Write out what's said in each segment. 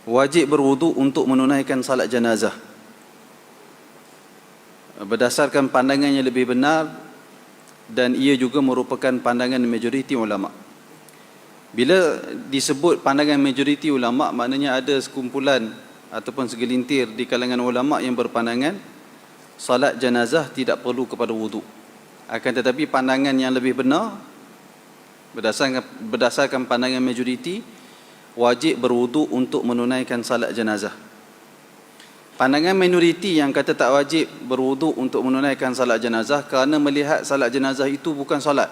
wajib berwuduk untuk menunaikan salat jenazah. Berdasarkan pandangan yang lebih benar, dan ia juga merupakan pandangan majoriti ulama. Bila disebut pandangan majoriti ulama, maknanya ada sekumpulan ataupun segelintir di kalangan ulama yang berpandangan salat jenazah tidak perlu kepada wuduk. Akan tetapi pandangan yang lebih benar, berdasarkan pandangan majoriti, wajib berwuduk untuk menunaikan salat jenazah. Pandangan minoriti yang kata tak wajib berwuduk untuk menunaikan salat jenazah kerana melihat salat jenazah itu bukan salat.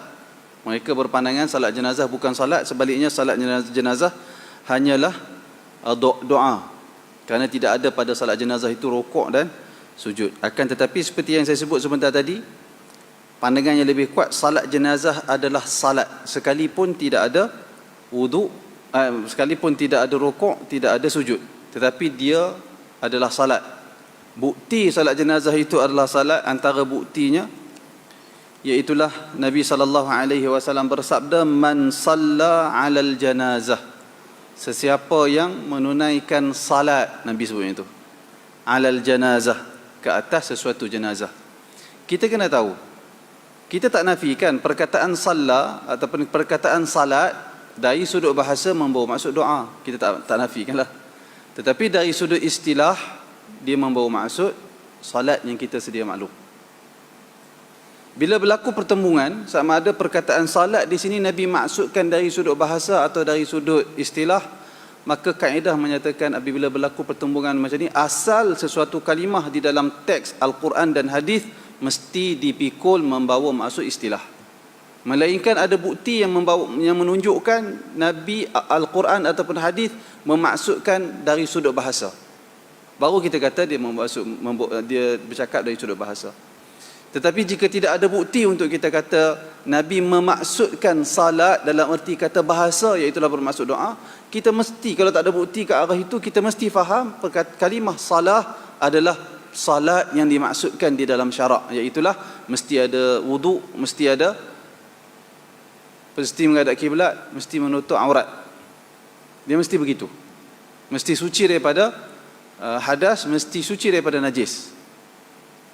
Mereka berpandangan salat jenazah bukan salat, sebaliknya salat jenazah hanyalah doa. Kerana tidak ada pada salat jenazah itu rukuk dan sujud. Akan tetapi seperti yang saya sebut sebentar tadi, pandangan yang lebih kuat, salat jenazah adalah salat sekalipun tidak ada wuduk, sekalipun tidak ada rukuk, tidak ada sujud, tetapi dia adalah salat. Bukti salat jenazah itu adalah salat. Antara buktinya iaitulah Nabi SAW bersabda, man salla alal janazah, sesiapa yang menunaikan salat, Nabi sebutnya itu, alal janazah, ke atas sesuatu jenazah. Kita kena tahu, kita tak nafikan perkataan salla ataupun perkataan salat dari sudut bahasa membawa maksud doa, kita tak nafikanlah. Tetapi dari sudut istilah, dia membawa maksud salat yang kita sedia maklum. Bila berlaku pertembungan, sama ada perkataan salat di sini Nabi maksudkan dari sudut bahasa atau dari sudut istilah, maka kaedah menyatakan apabila berlaku pertembungan macam ni, asal sesuatu kalimah di dalam teks Al-Quran dan hadis mesti dipikul membawa maksud istilah. Melainkan ada bukti yang menunjukkan Nabi, Al-Quran ataupun hadis memaksudkan dari sudut bahasa. Baru kita kata dia bercakap dari sudut bahasa. Tetapi jika tidak ada bukti untuk kita kata Nabi memaksudkan salat dalam erti kata bahasa, iaitulah bermaksud doa, kita mesti, kalau tak ada bukti ke arah itu, kita mesti faham kalimah salah adalah salat yang dimaksudkan di dalam syarak, iaitulah mesti ada wuduk, mesti menghadap kiblat, mesti menutup aurat. Dia mesti begitu. Mesti suci daripada hadas, mesti suci daripada najis.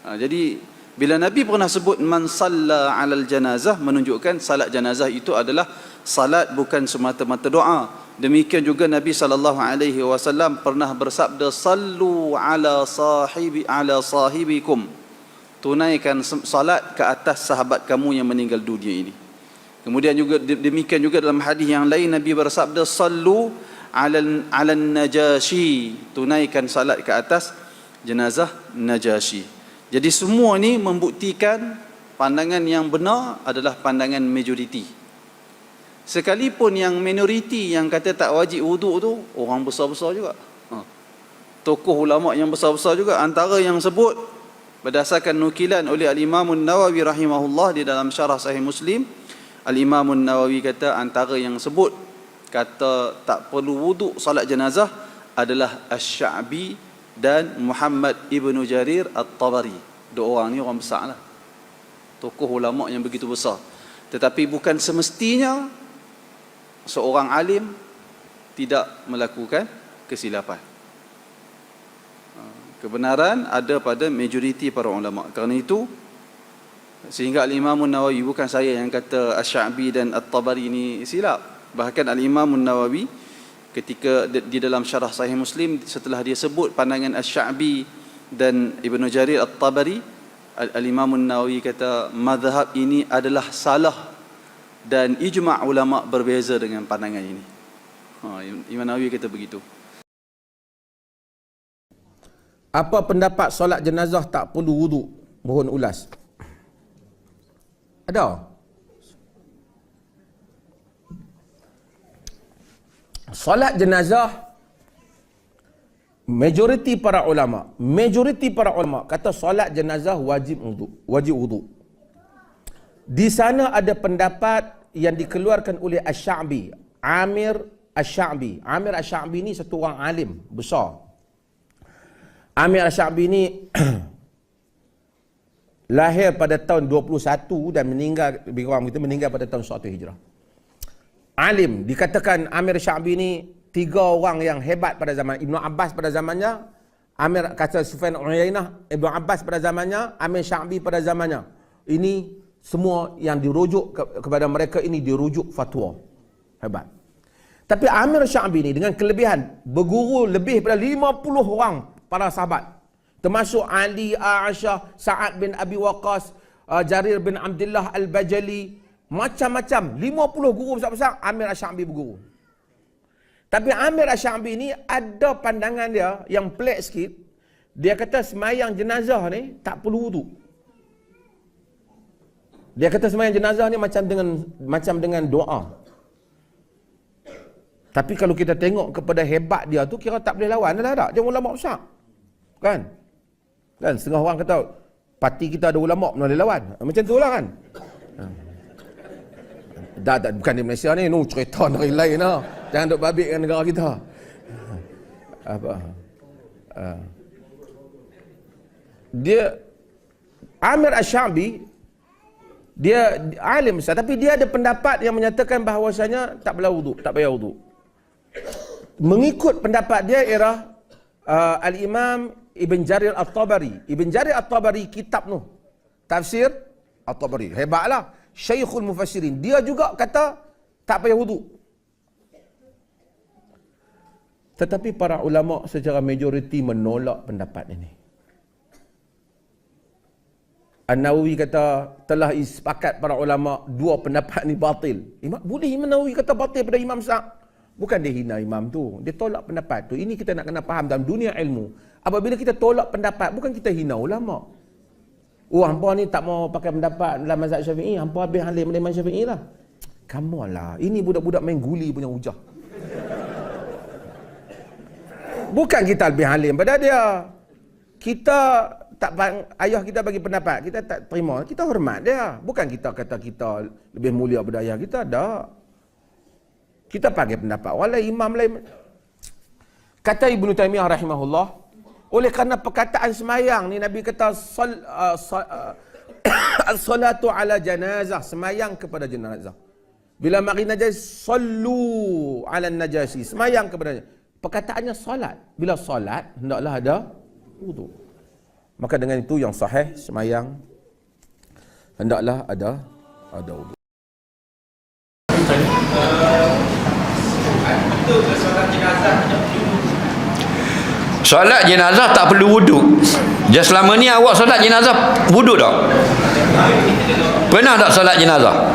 Jadi bila Nabi pernah sebut man salla alal janazah, menunjukkan salat janazah itu adalah salat, bukan semata-mata doa. Demikian juga Nabi SAW pernah bersabda, sallu ala sahibikum, tunaikan salat ke atas sahabat kamu yang meninggal dunia ini. Kemudian juga demikian juga dalam hadis yang lain Nabi bersabda, sallu ala najashi, tunaikan salat ke atas jenazah Najashi. Jadi semua ni membuktikan pandangan yang benar adalah pandangan majoriti. Sekalipun yang minoriti yang kata tak wajib wuduk tu orang besar-besar juga. Tokoh ulama yang besar-besar juga. Antara yang sebut berdasarkan nukilan oleh Al-Imam Nawawi rahimahullah di dalam syarah Sahih Muslim, Al-Imam Nawawi kata antara yang sebut kata tak perlu wuduk salat jenazah adalah Asy-Sya'bi dan Muhammad ibnu Jarir At-Tabari. Dua orang ni orang besar lah, tokoh ulama yang begitu besar. Tetapi bukan semestinya seorang alim tidak melakukan kesilapan. Kebenaran ada pada majoriti para ulama. Kerana itu sehingga Al-Imam Nawawi, bukan saya yang kata Asy-Sya'bi dan At-Tabari ini silap. Bahkan Al-Imam Nawawi ketika di dalam syarah Sahih Muslim, setelah dia sebut pandangan Asy-Sya'bi dan Ibnu Jarir At-Tabari, Al-Imam Nawawi kata mazhab ini adalah salah dan ijma' ulama berbeza dengan pandangan ini. Imam Nawawi kata begitu. Apa pendapat solat jenazah tak perlu wuduk? Mohon ulas. Ada? Solat jenazah, majoriti para ulama kata solat jenazah wajib wuduk. Di sana ada pendapat yang dikeluarkan oleh Asy-Sya'bi, Amir Asy-Sya'bi. Amir Asy-Sya'bi ni satu orang alim besar. Amir Asy-Sya'bi ni lahir pada tahun 21 dan meninggal, lebih kurang kita meninggal pada tahun 1 Hijrah. Alim, dikatakan Amir Asy-Sya'bi ni tiga orang yang hebat pada zaman Ibnu Abbas pada zamannya, Amir kata Sufyan Uyainah, Ibnu Abbas pada zamannya, Amir Sya'bi pada zamannya. Ini semua yang dirujuk kepada mereka ini dirujuk fatwa. Hebat. Tapi Amir Sya'bi ni dengan kelebihan berguru lebih pada 50 orang para sahabat. Termasuk Ali, Aisyah, Sa'ad bin Abi Waqqas, Jarir bin Abdullah Al-Bajali, macam-macam 50 guru besar-besar Amir Sya'bi berguru. Tapi Amir Sya'bi ni ada pandangan dia yang pelik sikit. Dia kata semayang jenazah ni tak perlu wudu. Dia kata semayang jenazah ni macam dengan doa. Tapi kalau kita tengok kepada hebat dia tu, kira tak boleh lawan dah tak? Dia ulama besar. Kan? Kan setengah orang kata parti kita ada ulama mana boleh lawan. Macam tu lah kan? Dah bukan di Malaysia ni, cerita dari lain lah. Jangan duk babitkan negara kita. Dia Amir Sya'bi dia alim besar, tapi dia ada pendapat yang menyatakan bahawasanya tak payah wudu. Mengikut pendapat dia ialah Al-Imam Ibn Jarir At-Tabari. Ibn Jarir At-Tabari kitab tu Tafsir At-Tabari. Hebatlah. Syekhul Mufassirin. Dia juga kata tak payah wudu. Tetapi para ulama secara majoriti menolak pendapat ini. An-Nawawi kata telah sepakat para ulama dua pendapat ni batil. Boleh Imam Nawawi kata batil pada Imam Sa'ad. Bukan dia hina imam tu. Dia tolak pendapat tu. Ini kita nak kena faham dalam dunia ilmu. Apabila kita tolak pendapat, bukan kita hina ulama. Hampa ni tak mau pakai pendapat dalam mazhab Syafi'i. Hampa habis halim Imam Syafi'i lah. Come on lah. Ini budak-budak main guli punya hujah. Bukan kita lebih halim pada dia. Kita tak, ayah kita bagi pendapat, kita tak terima. Kita hormat dia. Bukan kita kata kita lebih mulia pada ayah kita. Tak. Kita pakai pendapat wala imam lain. Kata Ibnu Taimiyah rahimahullah, oleh kerana perkataan semayang ni Nabi kata as-salatu ala janazah, semayang kepada jenazah. Bila mari najis, sallu ala najasi, semayang kepada. Perkataannya salat. Bila salat hendaklah ada wudu. Maka dengan itu yang sahih, semayang hendaklah ada wudu. Solat jenazah tak perlu wuduk. Jadi selama ni awak solat jenazah wuduk tak? Pernah tak solat jenazah?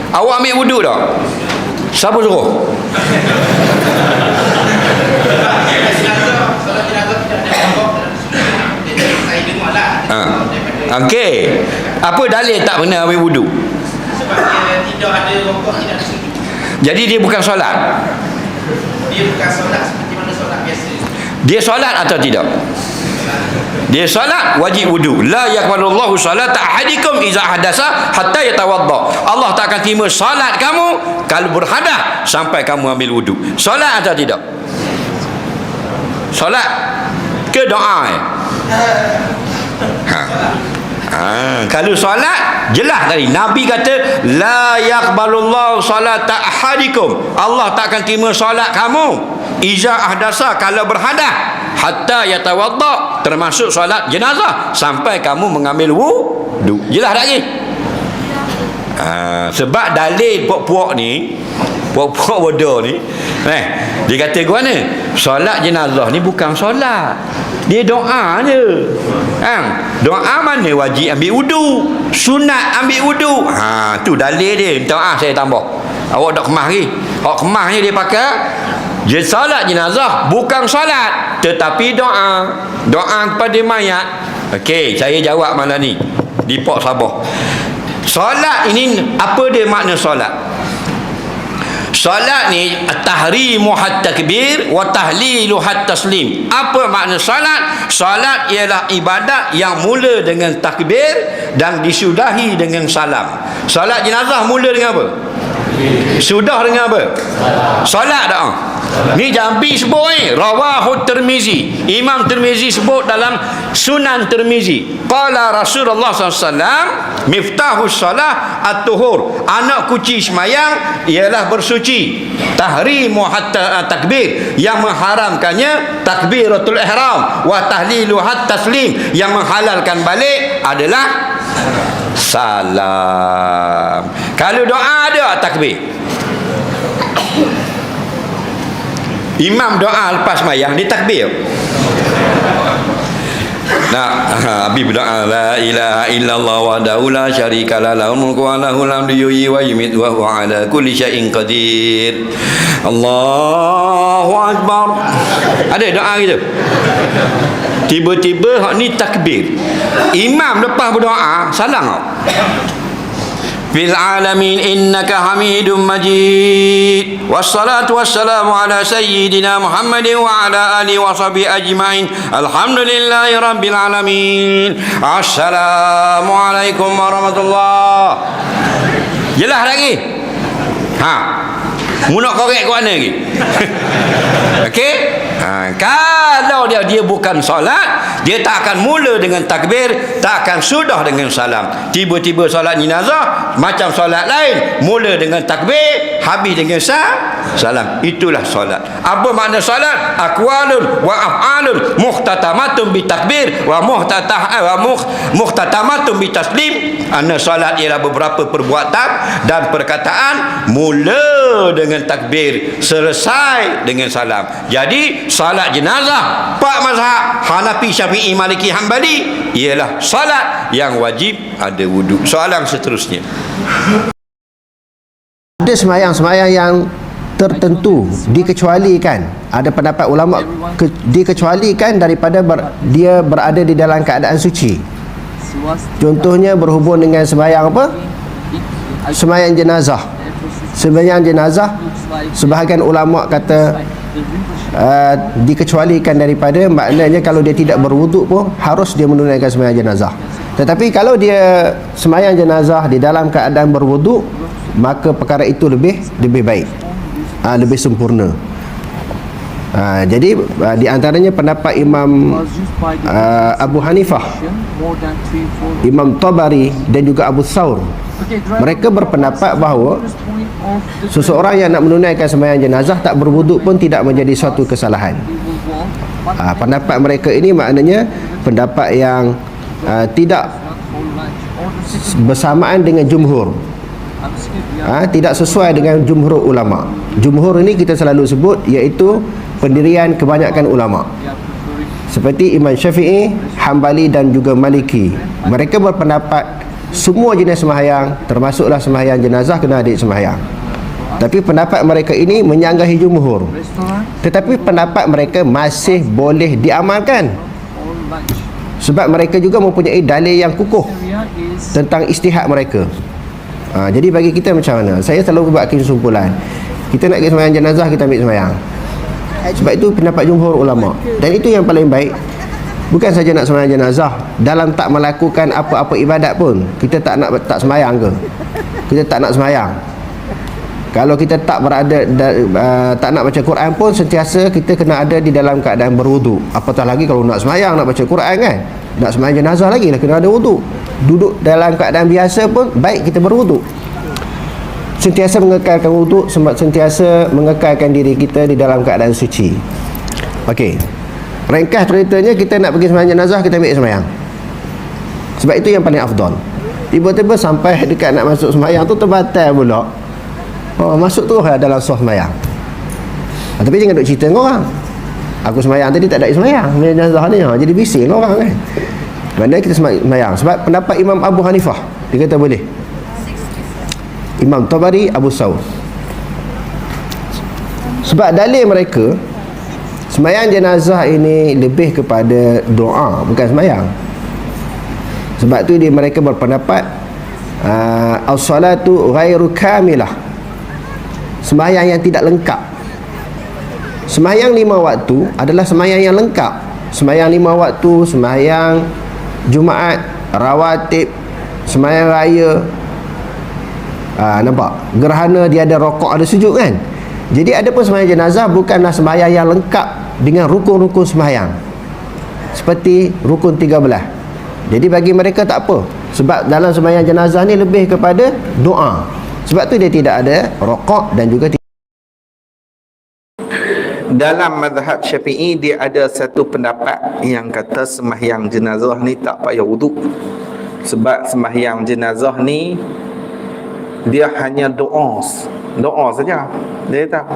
Awak ambil wuduk tak? Siapa suruh? Okey. Apa dalil tak pernah ambil wuduk? Sebab dia tidak ada rokok, tidak ada sujud. Jadi dia bukan solat. Dia bukan solat seperti mana solat biasa. Dia solat atau tidak? Dia solat wajib wudu. La yaqbalullahu salata ahadikum iza hadasa hatta yatawadda. Allah tak akan terima solat kamu kalau berhadas sampai kamu ambil wudu. Solat atau tidak? Solat ke doa? Kalau solat jelas tadi Nabi kata la yaqbalullahu salata ahadikum. Allah tak akan terima solat kamu iza ahdasa, kalau berhadas, hatta yatawadda, termasuk solat jenazah, sampai kamu mengambil wudu. Jelas tak ni? Sebab dalil puak-puak ni, puak-puak bodoh ni, dia kata gua ni solat jenazah ni bukan solat, dia doa je. Doa mana wajib ambil wudu, sunat ambil wudu. Tu dalil dia. Minta saya tambah. Awak tak kemah lagi. Awak kemahnya dia pakai solat jenazah bukan solat, tetapi doa. Doa kepada mayat. Okey, saya jawab malam ni di Port Sabah. Solat ini apa dia makna solat? Solat ni tahrimu hatta takbir wa tahlilu hatta taslim. Apa makna solat? Solat ialah ibadat yang mula dengan takbir dan disudahi dengan salam. Solat jenazah mula dengan apa? Sudah dengan apa? Solat tak? Ni Jambi sebut rawahu Tirmizi. Imam Tirmizi sebut dalam Sunan Tirmizi. Qala Rasulullah SAW, miftahus salah at-tuhur. Anak kunci semayang ialah bersuci. Tahrimu hatta takbir, yang mengharamkannya takbiratul ihram, wa tahlilu hatta taslim, yang menghalalkan balik adalah salam. Kalau doa ada takbir. Imam doa lepas mayang dia takbir. Nah, Habib berdoa la ilaha illallah wahdahu la syarika lahu mulku wa lahul hamdu yuhyi wa yumiitu wa huwa ala kulli syai'in qadir. Allahu akbar. Ada doa gitu. Tiba-tiba hak ni takbir. Imam lepas berdoa salam tak? Fil alamin innaka hamidum majid. Wassalatu wassalamu ala sayyidina Muhammadin wa ala alihi wa sahbihi ajma'in. Alhamdulillahi rabbil alamin. Assalamualaikum warahmatullahi. Jelas lagi? Ha. Mu nak korek ke mana lagi? Okey? Kalau dia bukan solat, dia tak akan mula dengan takbir, tak akan sudah dengan salam. Tiba-tiba solat jenazah macam solat lain, mula dengan takbir, habis dengan salam. Itulah solat. Apa makna solat? Aqwalun wa af'alun muhtatamatun bi takbir wa muhtatamatun bi taslim. Anna solat ialah beberapa perbuatan dan perkataan, mula dengan takbir, selesai dengan salam. Jadi salat jenazah empat mazhab Hanafi, Syafi'i, Maliki, Hanbali ialah salat yang wajib ada wuduk. Soalan seterusnya. Ada semayang-semayang yang tertentu dikecualikan. Ada pendapat ulama dikecualikan daripada dia berada di dalam keadaan suci. Contohnya berhubung dengan semayang apa? Semayang jenazah. Semayang jenazah, sebahagian ulama kata dikecualikan daripada, maknanya kalau dia tidak berwuduk pun harus dia menunaikan semayang jenazah. Tetapi kalau dia semayang jenazah di dalam keadaan berwuduk, maka perkara itu lebih baik, lebih sempurna. Jadi di antaranya pendapat Imam Abu Hanifah, Imam Tabari dan juga Abu Thawr. Mereka berpendapat bahawa seseorang yang nak menunaikan sembahyang jenazah tak berwuduk pun tidak menjadi suatu kesalahan. Pendapat mereka ini maknanya pendapat yang tidak bersamaan dengan jumhur, tidak sesuai dengan jumhur ulama. Jumhur ini kita selalu sebut iaitu pendirian kebanyakan ulama, seperti Imam Syafi'i, Hanbali dan juga Maliki. Mereka berpendapat semua jenis sembahyang, termasuklah sembahyang jenazah, kena ada sembahyang. Tapi pendapat mereka ini menyanggahi jumhur. Tetapi pendapat mereka masih boleh diamalkan, sebab mereka juga mempunyai dalil yang kukuh tentang ijtihad mereka. Jadi bagi kita macam mana? Saya selalu buat kesimpulan, kita nak pergi sembahyang jenazah, kita ambil sembahyang. Sebab itu pendapat jumhur ulama, dan itu yang paling baik. Bukan saja nak sembahyang jenazah, dalam tak melakukan apa-apa ibadat pun kita tak sembahyang ke? Kita tak nak sembahyang. Kalau kita tak berada tak nak baca Quran pun, sentiasa kita kena ada di dalam keadaan berwuduk. Apatah lagi kalau nak sembahyang, nak baca Quran kan? Nak sembahyang jenazah lagi lah kena ada wuduk. Duduk dalam keadaan biasa pun baik kita berwuduk. Sentiasa mengekalkan wuduk, sentiasa mengekalkan diri kita di dalam keadaan suci. Okey. Ringkas ceritanya, kita nak pergi sembahyang jenazah, kita ambil sembahyang. Sebab itu yang paling afdal. Tiba-tiba sampai dekat nak masuk sembahyang tu terbatal pula. Masuk terus dalam sah sembahyang. Tapi jangan duk cerita dengan orang, aku sembahyang tadi tak ada sembahyang jenazah ni. Jadi bising orang kan. Mana kita sembahyang. Sebab pendapat Imam Abu Hanifah, dia kata boleh. Imam Tabari, Abu Thawr. Sebab dalil mereka, sembahyang jenazah ini lebih kepada doa, bukan sembahyang. Sebab tu mereka berpendapat as-salatu ghairu kamilah, sembahyang yang tidak lengkap. Sembahyang 5 waktu adalah sembahyang yang lengkap. Sembahyang 5 waktu, sembahyang Jumaat, rawatib, sembahyang raya, nampak? Gerhana dia ada rokok, ada sujud kan? Jadi ada pun sembahyang jenazah bukanlah sembahyang yang lengkap dengan rukun-rukun sembahyang seperti rukun 13. Jadi bagi mereka tak apa, sebab dalam sembahyang jenazah ni lebih kepada doa. Sebab tu dia tidak ada rokok dan juga dalam mazhab Syafi'i dia ada satu pendapat yang kata sembahyang jenazah ni tak payah wuduk. Sebab sembahyang jenazah ni dia hanya doa saja. Dia tahu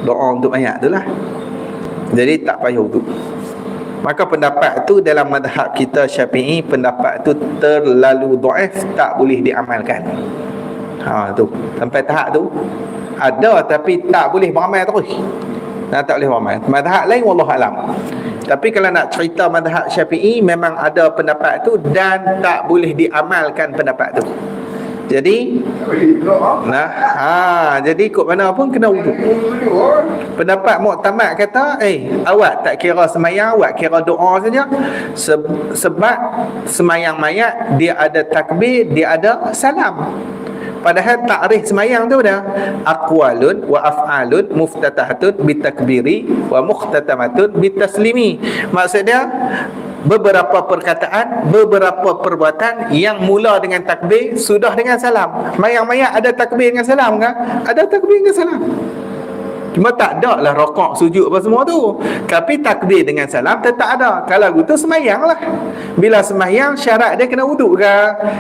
doa untuk mayat tu lah. Jadi tak payah wuduk. Maka pendapat tu dalam mazhab kita Syafi'i, pendapat tu terlalu dhaif, tak boleh diamalkan. Tu sampai tahap tu ada tapi tak boleh beramal terus. Tak boleh beramal. Mazhab lain wallahu alam. Tapi kalau nak cerita mazhab Syafi'i, memang ada pendapat tu dan tak boleh diamalkan pendapat tu. Jadi jadi ikut mana pun kena wuduk. Pendapat muktamad kata awak tak kira semayang, awak kira doa saja. Sebab semayang mayat dia ada takbir, dia ada salam. Padahal takrif semayang tu dah aqwalun wa af'alun muftatahatun bitakbiri wa mukhtatamatun bitaslimi. Maksudnya beberapa perkataan, beberapa perbuatan yang mula dengan takbir, sudah dengan salam. Mayang-mayat ada takbir dengan salam ke? Ada takbir dengan salam. Cuma tak ada lah rokok, sujud apa semua tu. Tapi takbir dengan salam tetap ada. Kalau gitu semayang lah. Bila semayang, syarat dia kena wuduk ke?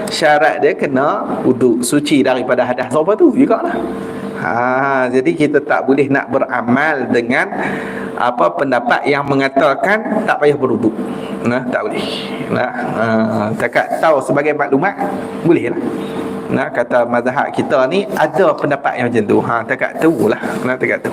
Syarat dia kena wuduk, suci daripada hadas apa tu juga lah. Jadi kita tak boleh nak beramal dengan pendapat yang mengatakan tak payah berwuduk. Tak boleh. Takat tahu sebagai maklumat, boleh lah. Kata mazhab kita ni ada pendapat yang macam tu. Takat tu lah. Takat tu.